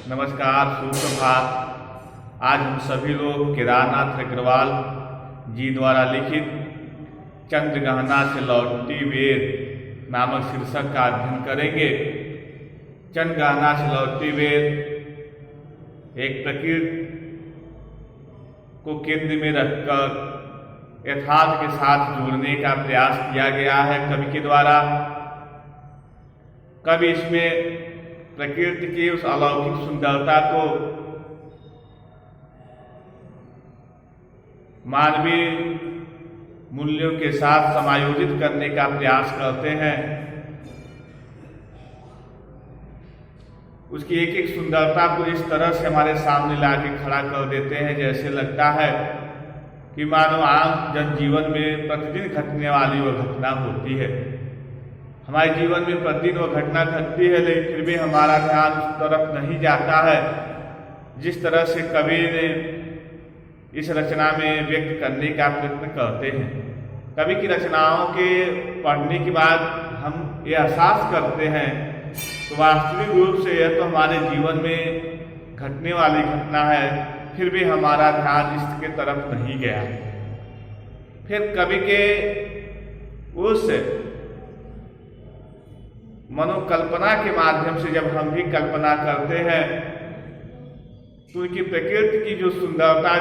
नमस्कार, सुप्रभात। आज हम सभी लोग केदारनाथ अग्रवाल जी द्वारा लिखित चंद्रगहना से लौटती बेर नामक शीर्षक का अध्ययन करेंगे। चंद्रगहना से लौटती बेर एक प्रकृति को केंद्र में रखकर यथार्थ के साथ जोड़ने का प्रयास किया गया है कवि के द्वारा। कवि इसमें प्रकृति की उस अलौकिक सुंदरता को मानवीय मूल्यों के साथ समायोजित करने का प्रयास करते हैं। उसकी एक एक सुंदरता को इस तरह से हमारे सामने लाके खड़ा कर देते हैं जैसे लगता है कि मानो आम जनजीवन में प्रतिदिन घटने वाली वह घटना होती है। हमारे जीवन में प्रतिदिन वो घटना घटती है, लेकिन फिर भी हमारा ध्यान उस तरफ नहीं जाता है जिस तरह से कवि ने इस रचना में व्यक्त करने का प्रयत्न करते हैं। कवि की रचनाओं के पढ़ने के बाद हम ये एहसास करते हैं तो वास्तविक रूप से यह तो हमारे जीवन में घटने वाली घटना है, फिर भी हमारा ध्यान इसके तरफ नहीं गया। फिर कवि के उस मनोकल्पना के माध्यम से जब हम भी कल्पना करते हैं तो उनकी प्रकृति की जो सुंदरता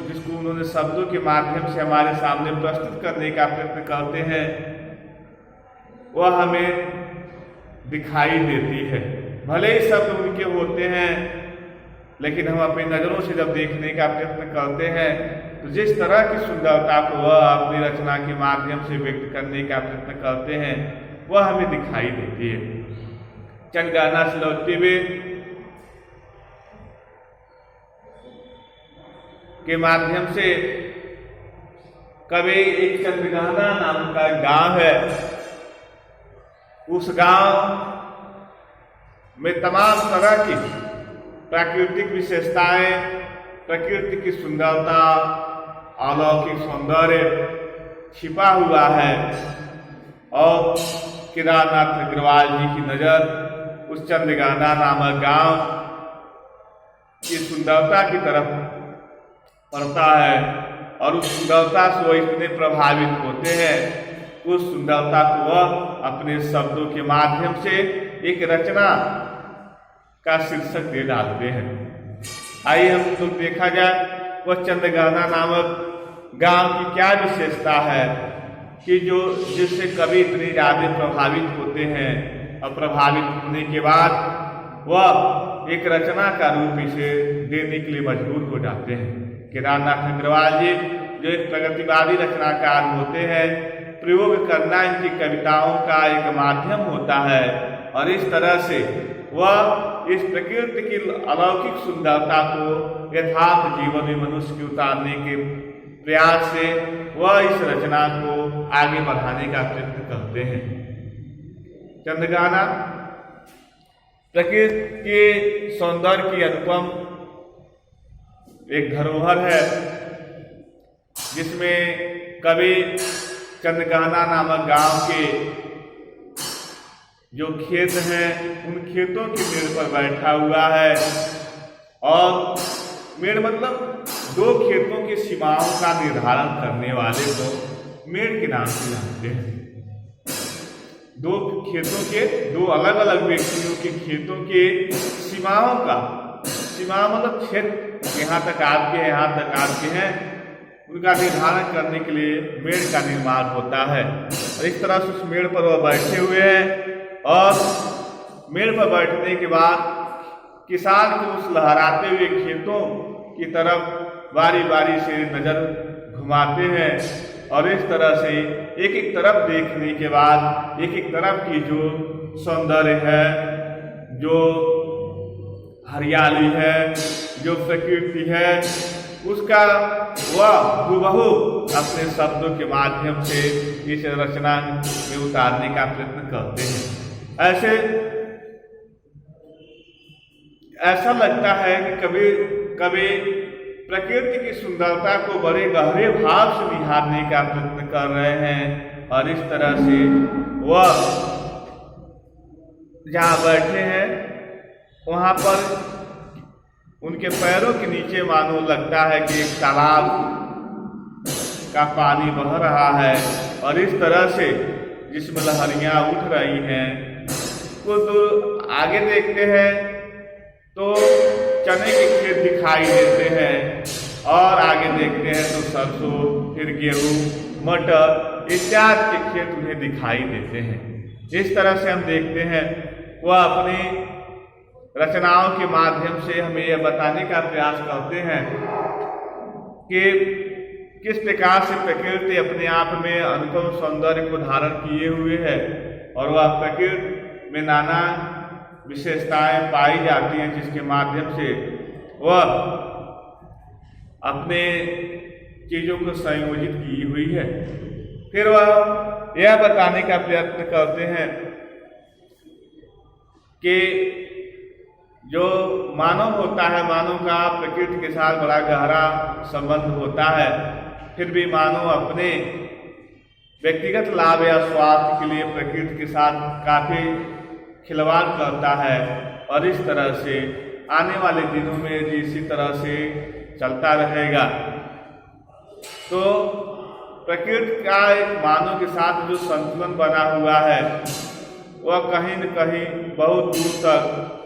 जिसको उन्होंने शब्दों के माध्यम से हमारे सामने प्रस्तुत करने का प्रयत्न करते हैं वह हमें दिखाई देती है। भले ही शब्द उनके होते हैं, लेकिन हम अपनी नज़रों से जब देखने का प्रयत्न करते हैं तो जिस तरह की सुंदरता को वह अपनी रचना के माध्यम से व्यक्त करने का प्रयत्न करते हैं वह हमें दिखाई देती है। चंद्रगहना से लौटते हुए के माध्यम से कवि एक चंद्रगहना नाम का गांव है, उस गांव में तमाम तरह की प्राकृतिक विशेषताएं, प्रकृति की सुंदरता, अलौकिक सौंदर्य छिपा हुआ है और केदारनाथ अग्रवाल जी की नजर उस चंद्रगहना नामक गांव की सुंदरता की तरफ पड़ता है और उस सुंदरता से वह इतने प्रभावित होते हैं, उस सुंदरता को वह अपने शब्दों के माध्यम से एक रचना का शीर्षक दे डालते हैं। आइए हम तो देखा जाए वह चंद्रगहना नामक गांव की क्या विशेषता है कि जिससे कवि इतने ज़्यादा प्रभावित होते हैं और प्रभावित होने के बाद वह एक रचना का रूप इसे देने के लिए मजबूर हो जाते हैं। केदारनाथ अग्रवाल जी जो एक प्रगतिवादी रचनाकार होते हैं, प्रयोग करना इनकी कविताओं का एक माध्यम होता है और इस तरह से वह इस प्रकृति की अलौकिक सुंदरता को यथार्थ जीवन में मनुष्य के उतारने के प्रयास से वह इस रचना को आगे बढ़ाने का प्रयत्न करते हैं। चंद्रगहना प्रकृति के सौंदर्य की अनुपम एक धरोहर है जिसमें कवि चंद्रगहना नामक गांव के जो खेत हैं उन खेतों की मेड़ पर बैठा हुआ है और मेड़ मतलब दो खेतों की सीमाओं का निर्धारण करने वाले को मेड़ के नाम से जानते हैं। दो खेतों के, दो अलग अलग व्यक्तियों के खेतों के सीमाओं का, सीमा मतलब क्षेत्र यहाँ तक आपके, यहाँ तक आपके हैं, उनका निर्धारण करने के लिए मेड़ का निर्माण होता है। और इस तरह से उस मेड़ पर वह बैठे हुए हैं और मेड़ पर बैठने के बाद किसान को उस लहराते हुए खेतों की तरफ बारी बारी से नजर घुमाते हैं और इस तरह से एक एक तरफ देखने के बाद एक एक तरफ की जो सौंदर्य है, जो हरियाली है, जो प्रकृति है, उसका वह हूबहू अपने शब्दों के माध्यम से इस रचना में उतारने का प्रयत्न करते हैं। ऐसा लगता है कि कभी प्रकृति की सुंदरता को बड़े गहरे भाव से निहारने का प्रयत्न कर रहे हैं और इस तरह से वह जहाँ बैठे हैं वहाँ पर उनके पैरों के नीचे मानो लगता है कि एक तालाब का पानी बह रहा है, और इस तरह से जिसमें लहरियां उठ रही हैं। कुछ दूर आगे देखते हैं तो चने के खेत दिखाई देते हैं, और आगे देखते हैं तो सरसों, फिर गेहूं, मटर इत्यादि के खेत उन्हें दिखाई देते हैं। इस तरह से हम देखते हैं वह अपनी रचनाओं के माध्यम से हमें यह बताने का प्रयास करते हैं कि किस प्रकार से प्रकृति अपने आप में अनुपम सौंदर्य को धारण किए हुए है, और वह प्रकृति में नाना विशेषताएं पाई जाती हैं, जिसके माध्यम से वह अपने चीजों को संयोजित की हुई है। फिर वह यह बताने का प्रयत्न करते हैं कि जो मानव होता है, मानव का प्रकृति के साथ बड़ा गहरा संबंध होता है, फिर भी मानव अपने व्यक्तिगत लाभ या स्वार्थ के लिए प्रकृति के साथ काफी खिलवाड़ करता है, और इस तरह से आने वाले दिनों में इसी तरह से चलता रहेगा। तो प्रकृति का एक मानव के साथ जो संतुलन बना हुआ है, वह कहीं न कहीं बहुत दूर तक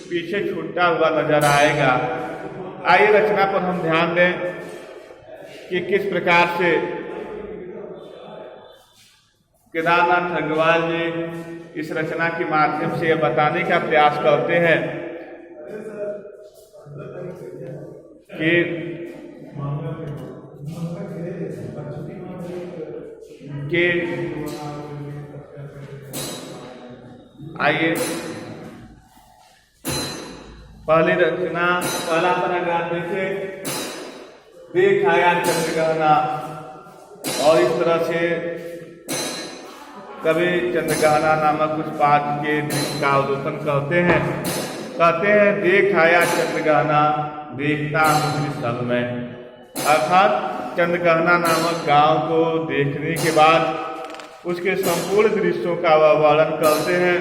पीछे छूटता हुआ नजर आएगा। आइए रचना पर हम ध्यान दें कि किस प्रकार से केदारनाथ अग्रवाल जी इस रचना के माध्यम से यह बताने का प्रयास करते हैं कि आइए पहली रचना, पहला पैराग्राफ देखे, देख आया चंद्रग्रहणा, और इस तरह से कवि चंद्रग्रहणा नामक कुछ पाठ के दृश्य का अवलोकन कहते हैं देख आया चंद्रग्रहणा, देखता हूँ सब में। अर्थात चंद्रग्रहणा नामक गांव को देखने के बाद उसके संपूर्ण दृश्यों का वह वर्णन करते हैं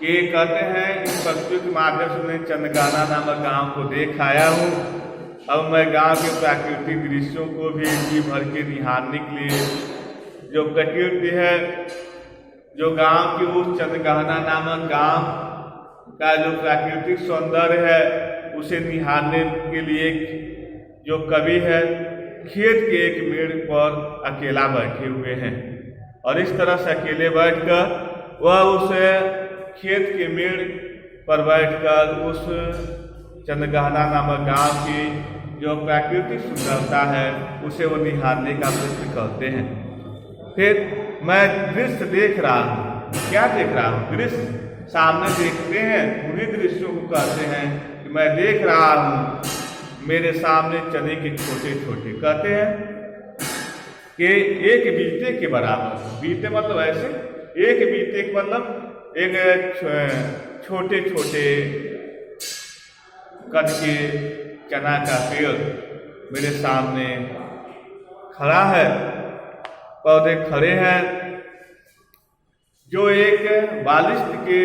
कि कहते हैं इस पक्षियों के माध्यम से मैं चंद्रग्रहणा नामक गांव को देख आया हूँ। अब मैं गांव के प्राकृतिक दृश्यों को भी जी भर के निहारने के लिए, जो प्रकृति है, जो गांव की उस चंद्रग्रहणा नामक गांव का जो प्राकृतिक सौंदर्य है, उसे निहारने के लिए जो कवि है खेत के एक मेड़ पर अकेला बैठे हुए हैं, और इस तरह से अकेले बैठकर वह उस खेत के मेड़ पर बैठकर उस चंद्रग्रहणा नामक गांव की जो प्राकृतिक सुंदरता है उसे वो निहारने का प्रयत्न करते हैं। फिर मैं दृश्य देख रहा हूँ, क्या देख रहा हूँ? दृश्य सामने देखते हैं, उन्हीं दृश्यों को कहते हैं कि मैं देख रहा हूँ मेरे सामने चने के छोटे छोटे, कहते हैं कि एक बीते के बराबर। बीते मतलब ऐसे, एक बीते के मतलब एक छोटे छोटे कद के चना का पेड़ मेरे सामने खड़ा है, पौधे खड़े हैं जो एक बालिश्त के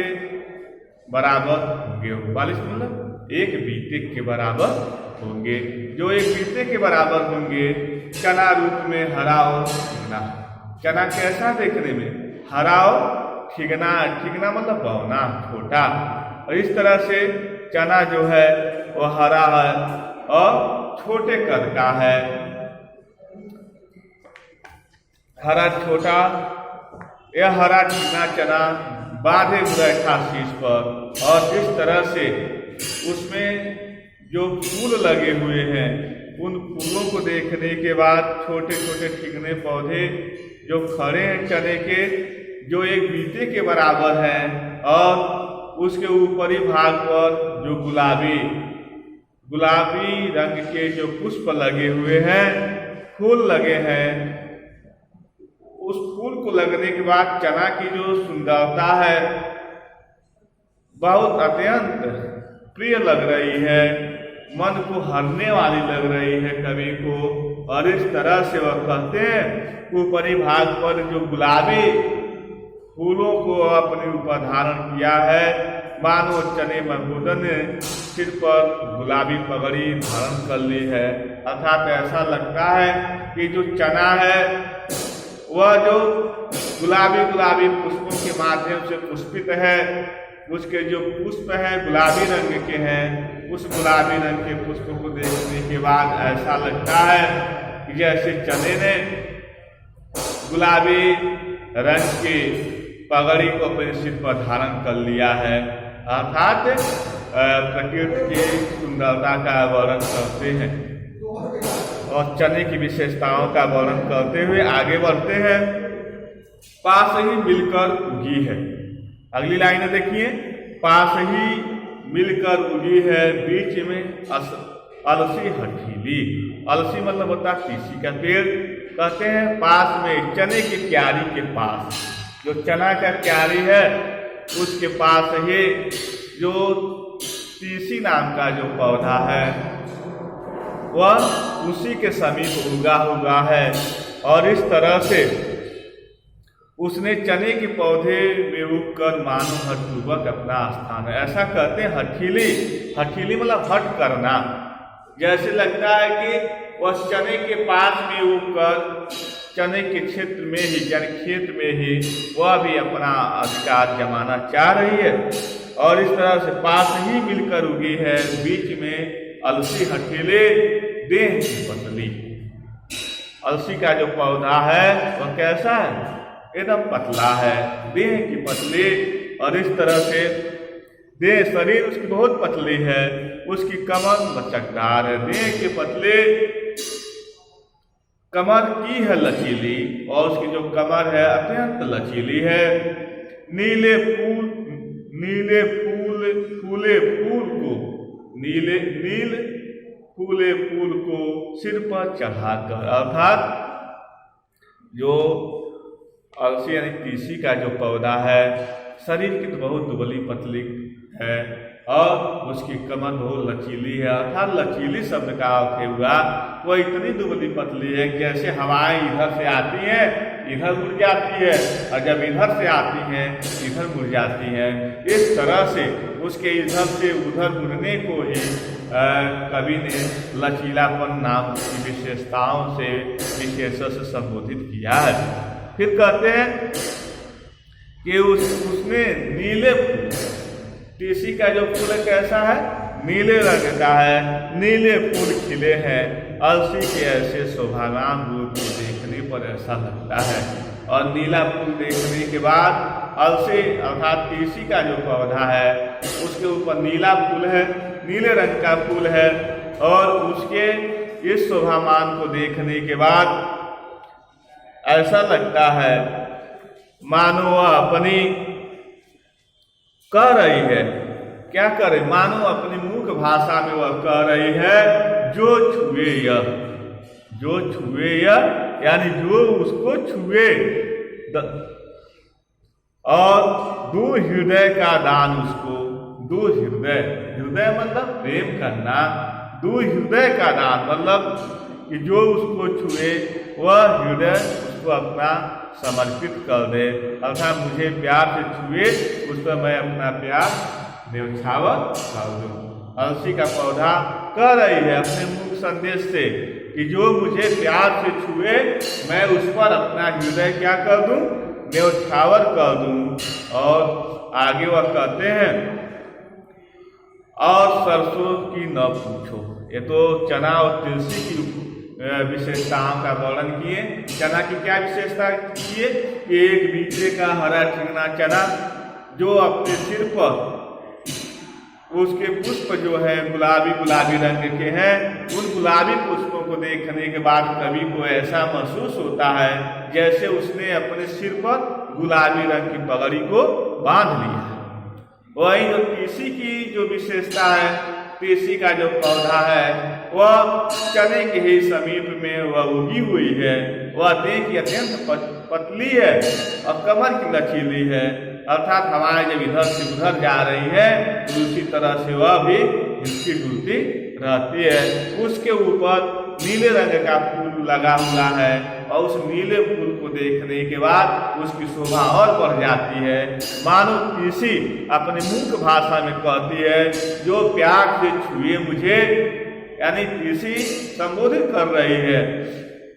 बराबर होंगे। बालिश्त मतलब एक बीते के बराबर होंगे, जो एक बीते के बराबर होंगे। चना रूप में हरा और ठिगना। चना कैसा देखने में? हरा और ठिगना। ठिगना मतलब बौना, छोटा। और इस तरह से चना जो है वो हरा है और छोटे कद का है। हरा छोटा, यह हरा ठिगना चना बांधे हुए था शीश पर, और इस तरह से उसमें जो फूल लगे हुए हैं, उन फूलों को देखने के बाद छोटे छोटे ठिगने पौधे जो खड़े हैं चने के, जो एक बीते के बराबर हैं, और उसके ऊपरी भाग पर जो गुलाबी रंग के जो पुष्प लगे हुए हैं, फूल लगे हैं। उस फूल को लगने के बाद चना की जो सुंदरता है बहुत अत्यंत प्रिय लग रही है, मन को हरने वाली लग रही है कवि को। और इस तरह से वह कहते हैं ऊपरी भाग पर जो गुलाबी फूलों को अपने ऊपर धारण किया है, मानो चने मरबूदन ने सिर पर गुलाबी पगड़ी धारण कर ली है। अर्थात ऐसा लगता है कि जो चना है वह जो गुलाबी गुलाबी पुष्पों के माध्यम से पुष्पित है, उसके जो पुष्प हैं गुलाबी रंग के हैं, उस गुलाबी रंग के पुष्प को देखने के बाद ऐसा लगता है कि जैसे चने ने गुलाबी रंग की पगड़ी को अपने सिर पर धारण कर लिया है। अर्थात प्रकृति की सुंदरता का वर्णन करते हैं और चने की विशेषताओं का वर्णन करते हुए आगे बढ़ते हैं। पास ही मिलकर उगी है। अगली लाइन देखिए, पास ही मिलकर उगी है, बीच में अलसी हठीली। अलसी मतलब होता है तीसी का पेड़। कहते हैं पास में चने की क्यारी के पास, जो चना का क्यारी है उसके पास ही जो तीसी नाम का जो पौधा है वह उसी के समीप उगा हुआ है। और इस तरह से उसने चने के पौधे में उगकर मानो हठपूर्वक अपना स्थान है। ऐसा कहते हैं हठीली। हठीली मतलब हट करना, जैसे लगता है कि वह चने के पास में उगकर चने के क्षेत्र में ही यानी खेत में ही वह भी अपना अधिकार जमाना चाह रही है। और इस तरह से पास ही मिलकर उगी है, बीच में अलसी हठीले देह की पतली। अलसी का जो पौधा है वह कैसा है? एकदम पतला है, देह की पतली। और इस तरह से देह शरीर उसकी बहुत पतली है, उसकी कमर लचकदार है, देह की पतली कमर की है लचीली, और उसकी जो कमर है अत्यंत लचीली है। नीले फूल फूले फूल को सिर पर चढ़ाकर, अर्थात जो अलसी यानी तीसी का जो पौधा है शरीर की तो बहुत दुबली पतली है और उसकी कमर बहुत लचीली है। अर्थात लचीली शब्द का अर्थ हुआ वह इतनी दुबली पतली है कि जैसे हवाएं इधर से आती हैं इधर मुड़ जाती है, और जब इधर से आती हैं इधर मुड़ जाती हैं। इस तरह से उसके इधर से उधर मुड़ने को ही कवि ने लचीलापन नाम की विशेषताओं से विशेषण से संबोधित किया है। फिर कहते हैं कि उसने नीले फूल, तीसी का जो फूल कैसा है? नीले रंग का है, नीले फूल खिले हैं। अलसी के ऐसे शोभावान रूप को देखने पर ऐसा लगता है। और नीला फूल देखने के बाद अलसी अर्थात तीसी का जो पौधा है उसके ऊपर नीला फूल है, नीले रंग का फूल है। और उसके इस शोभामान को देखने के बाद ऐसा लगता है मानो वह अपनी कह रही है, क्या करे? मानो अपनी मुख भाषा में वह कह रही है जो छुए यह, जो छुए यह यानी जो उसको छुए। और दो हृदय का दान उसको, दो हृदय, हृदय मतलब प्रेम करना, दो हृदय का दान मतलब कि जो उसको छुए वह हृदय उसको अपना समर्पित कर दे। अर्थात मुझे प्यार से छुए उस पर मैं अपना प्यार न्यौछावर कर दूं। अलसी का पौधा कह रही है अपने मुख संदेश से कि जो मुझे प्यार से छुए मैं उस पर अपना हृदय क्या कर दूं? न्यौछावर कर दूं। और आगे वह कहते हैं और सरसों की न पूछो। ये तो चना और तुलसी की विशेषताओं का वर्णन किए। चना की क्या विशेषता किए कि एक बीजे का हरा चिकना चना जो अपने सिर पर उसके पुष्प जो है गुलाबी गुलाबी रंग के हैं, उन गुलाबी पुष्पों को देखने के बाद कवि को ऐसा महसूस होता है जैसे उसने अपने सिर पर गुलाबी रंग की पगड़ी को बांध लिया है। वही जो तीसी की जो विशेषता है, तीसी का जो पौधा है वह चने के ही समीप में वह उगी हुई है। वह देह की अत्यंत पतली है और कमर की लचीली है। अर्थात हवाएं जब इधर से उधर जा रही है तो उसी तरह से वह भी हिलती डुलती रहती है। उसके ऊपर नीले रंग का फूल लगा हुआ है और उस नीले फूल को देखने के बाद उसकी शोभा और बढ़ जाती है। मानो तीसी अपनी मुख्य भाषा में कहती है, जो प्यार से छुए मुझे, यानी तीसी संबोधित कर रही है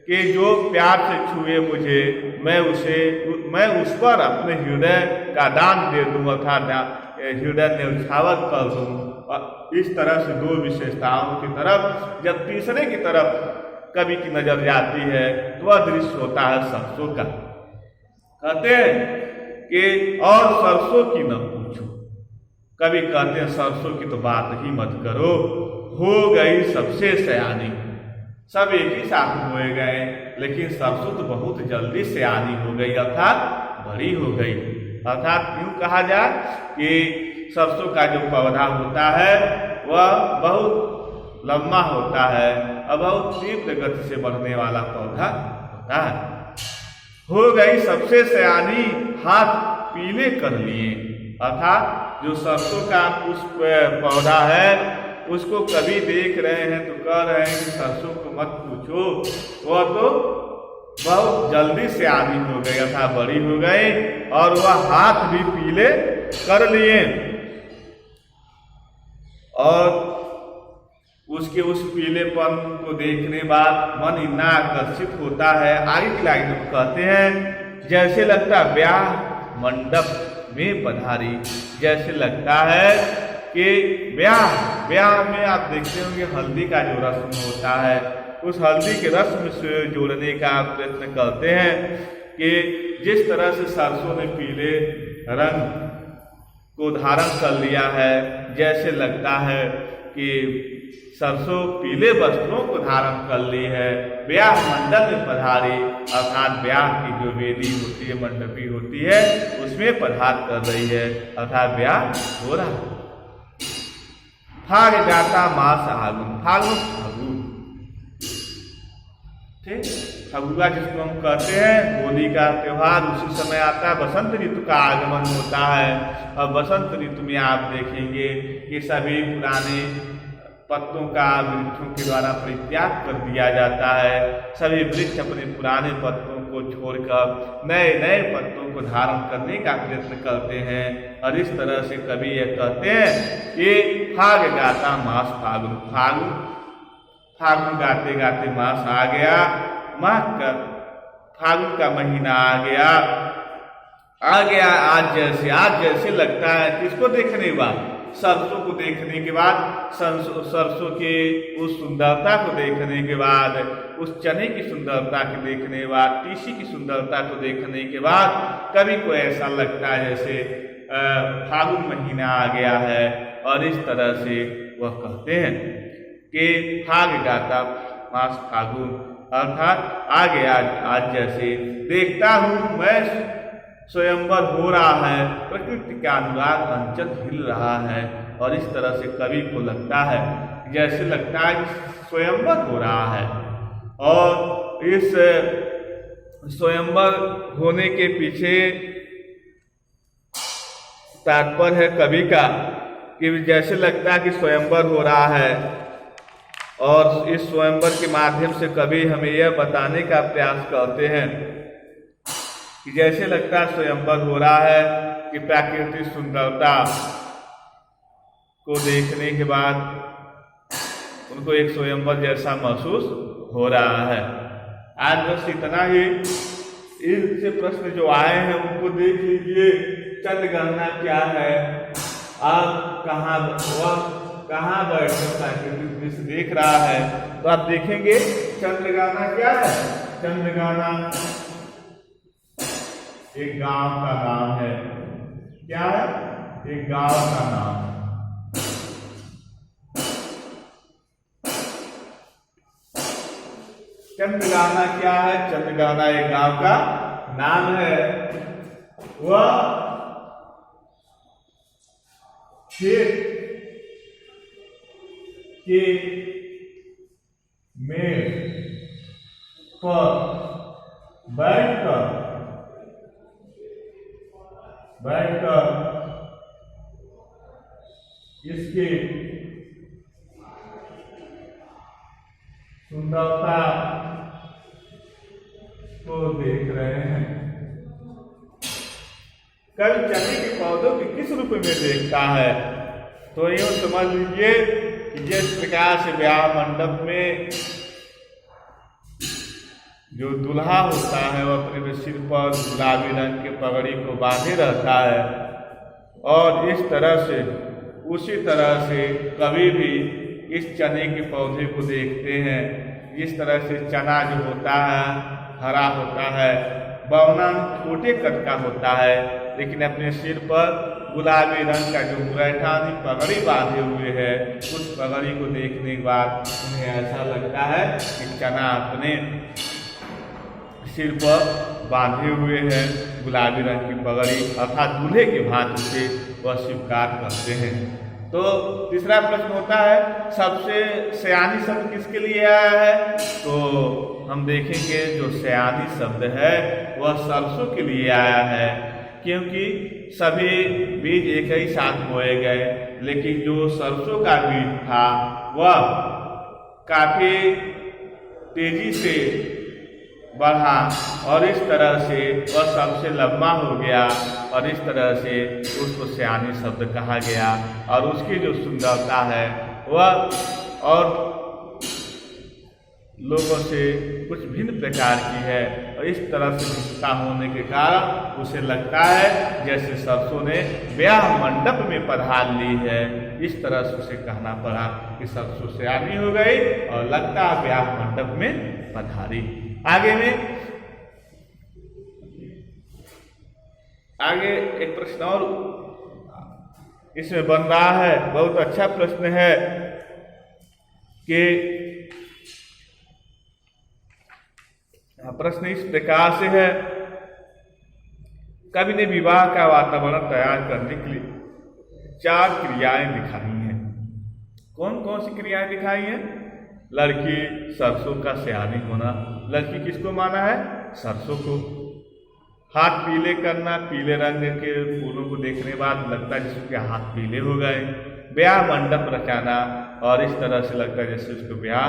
कि जो प्यार से छुए मुझे, मैं उस पर अपने हृदय का दान दे दूँ, अर्थात हृदय न्यौछावर कर दूँ। इस तरह से दो विशेषताओं की तरफ जब तीसरे की तरफ कवि की नजर जाती है तो वह दृश्य होता है सरसों का। कहते हैं कि और सरसों की न पूछो, कवि कहते हैं सरसों की तो बात ही मत करो, हो गई सबसे सयानी। सब एक ही साथ बोए गए, लेकिन सरसों तो बहुत जल्दी सयानी हो गई, अर्थात बड़ी हो गई। अर्थात यूं कहा जाए कि सरसों का जो पौधा होता है वह बहुत लंबा होता है और बहुत तीव्र गति से बढ़ने वाला पौधा होता है। हो गई सबसे सयानी, हाथ पीले कर लिए। अर्थात जो सरसों का पुष्प पौधा है उसको कभी देख रहे हैं तो कह रहे हैं कि सरसों को मत पूछो, वह तो बहुत जल्दी से आदि हो गई, अर्थात बड़ी हो गई और वह हाथ भी पीले कर लिए। और उसके उस पीलेपन को देखने बाद मन इतना आकर्षित होता है। आगे की लाइन में कहते हैं, जैसे लगता ब्याह मंडप में पधारी। जैसे लगता है कि ब्याह में आप देखते होंगे हल्दी का जो रस्म होता है, उस हल्दी के रस्म से जोड़ने का आप प्रयत्न करते हैं कि जिस तरह से सरसों ने पीले रंग को धारण कर लिया है, जैसे लगता है कि सरसों पीले वस्त्रों को धारण कर ली है, ब्याह मंडल में पधारी, अर्थात ब्याह की जो वेदी होती है, मंडपी होती है, उसमें पधार कर रही है, अर्थात ब्याह हो रहा है। फाग जाता मास आगुन, फागुन ठीक, फगुआ जिसको हम कहते हैं, होली का त्योहार उसी समय आता है, बसंत ऋतु का आगमन होता है। और बसंत ऋतु में आप देखेंगे कि सभी पुराने पत्तों का वृक्षों के द्वारा परित्याग कर दिया जाता है। सभी वृक्ष अपने पुराने पत्तों को छोड़कर नए नए पत्तों को धारण करने का प्रयत्न करते हैं। और इस तरह से कवि यह कहते हैं कि फाग गाता मास फागुन, फागुन गाते गाते मास आ गया, माह का फागुन का महीना आ गया आज जैसे लगता है। किसको देखने के बाद? सरसों को देखने के बाद, सरसों के उस सुंदरता को देखने के बाद, उस चने की सुंदरता को देखने के बाद, तीसी की सुंदरता को देखने के बाद कभी को ऐसा लगता है जैसे फागुन महीना आ गया है। और इस तरह से वह कहते हैं कि फाग गाता मास फागुन, अर्थात आ गया आज जैसे देखता हूँ मैं स्वयंवर हो रहा है, प्रकृति का अनुराग अंचल हिल रहा है। और इस तरह से कवि को लगता है, जैसे लगता है कि स्वयंवर हो रहा है। और इस स्वयंवर होने के पीछे तात्पर्य है कवि का कि जैसे लगता है कि स्वयंवर हो रहा है। और इस स्वयंवर के माध्यम से कवि हमें यह बताने का प्रयास करते हैं कि जैसे लगता है स्वयंवर हो रहा है कि प्राकृतिक सुंदरता को देखने के बाद उनको एक स्वयंवर जैसा महसूस हो रहा है। आज बस इतना ही। इनसे प्रश्न जो आए हैं उनको देख लीजिए। चंद्रगणना क्या है, आप कहाँ बैठकर प्राकृतिक दृश्य देख रहा है, तो आप देखेंगे चंद्रगणना क्या है। चंद्रगणना एक गांव का नाम है। क्या है? एक गांव का नाम। चंद्रगणना क्या है? चंद्रगणना एक गांव का नाम है। वह खेत के मेड़ पर बैठकर इसके सुंदरता कवि चने के पौधों के किस रूप में देखता है? तो यूँ समझ लीजिए कि जिस प्रकार से ब्याह मंडप में जो दूल्हा होता है वो अपने सिर पर गुलाबी रंग के पगड़ी को बांधे रहता है, और इस तरह से उसी तरह से कभी भी इस चने के पौधे को देखते हैं। इस तरह से चना जो होता है हरा होता है, बौना छोटे कद का होता है, लेकिन अपने सिर पर गुलाबी रंग का जो मुरैठानी पगड़ी बांधे हुए है, उस पगड़ी को देखने के बाद उन्हें ऐसा लगता है कि चना अपने सिर पर बांधे हुए हैं गुलाबी रंग की पगड़ी, अर्थात दूल्हे की भांति से वह स्वीकार करते हैं। तो तीसरा प्रश्न होता है सबसे सयानी शब्द किसके लिए आया है? तो हम देखेंगे जो सयानी शब्द है वह सरसों के लिए आया है, क्योंकि सभी बीज एक ही साथ बोए गए, लेकिन जो सरसों का बीज था वह काफी तेजी से बढ़ा और इस तरह से वह सबसे लंबा हो गया, और इस तरह से उसको सयानी शब्द कहा गया। और उसकी जो सुंदरता है वह और लोगों से कुछ भिन्न प्रकार की है, और इस तरह से भिन्नता होने के कारण उसे लगता है जैसे सरसों ने ब्याह मंडप में पधार ली है। इस तरह से उसे कहना पड़ा कि सरसों सयानी हो गई और लगता है ब्याह मंडप में पधारी। आगे एक प्रश्न और इसमें बन रहा है, बहुत अच्छा प्रश्न है कि प्रश्न इस प्रकार से है, कवि ने विवाह का वातावरण तैयार करने के लिए 4 क्रियाएं दिखाई हैं। कौन कौन सी क्रियाएं दिखाई हैं? लड़की सरसों का सयानी होना, लड़की किसको माना है? सरसों को। हाथ पीले करना, पीले रंग के फूलों को देखने बाद लगता है जैसे उसके हाथ पीले हो गए। ब्याह मंडप रचाना, और इस तरह से लगता है जैसे उसको ब्याह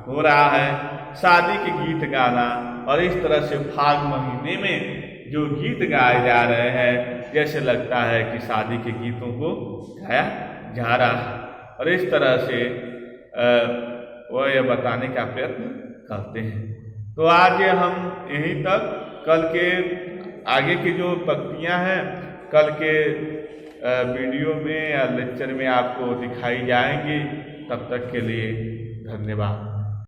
हो रहा है। शादी के गीत गाना, और इस तरह से फाग महीने में जो गीत गाए जा रहे हैं जैसे लगता है कि शादी के गीतों को गाया जा रहा है, और इस तरह से वह यह बताने का प्रयत्न करते हैं। तो आज हम यहीं तक, कल के आगे की जो पंक्तियां हैं कल के वीडियो में या लेक्चर में आपको दिखाई जाएंगी। तब तक के लिए धन्यवाद।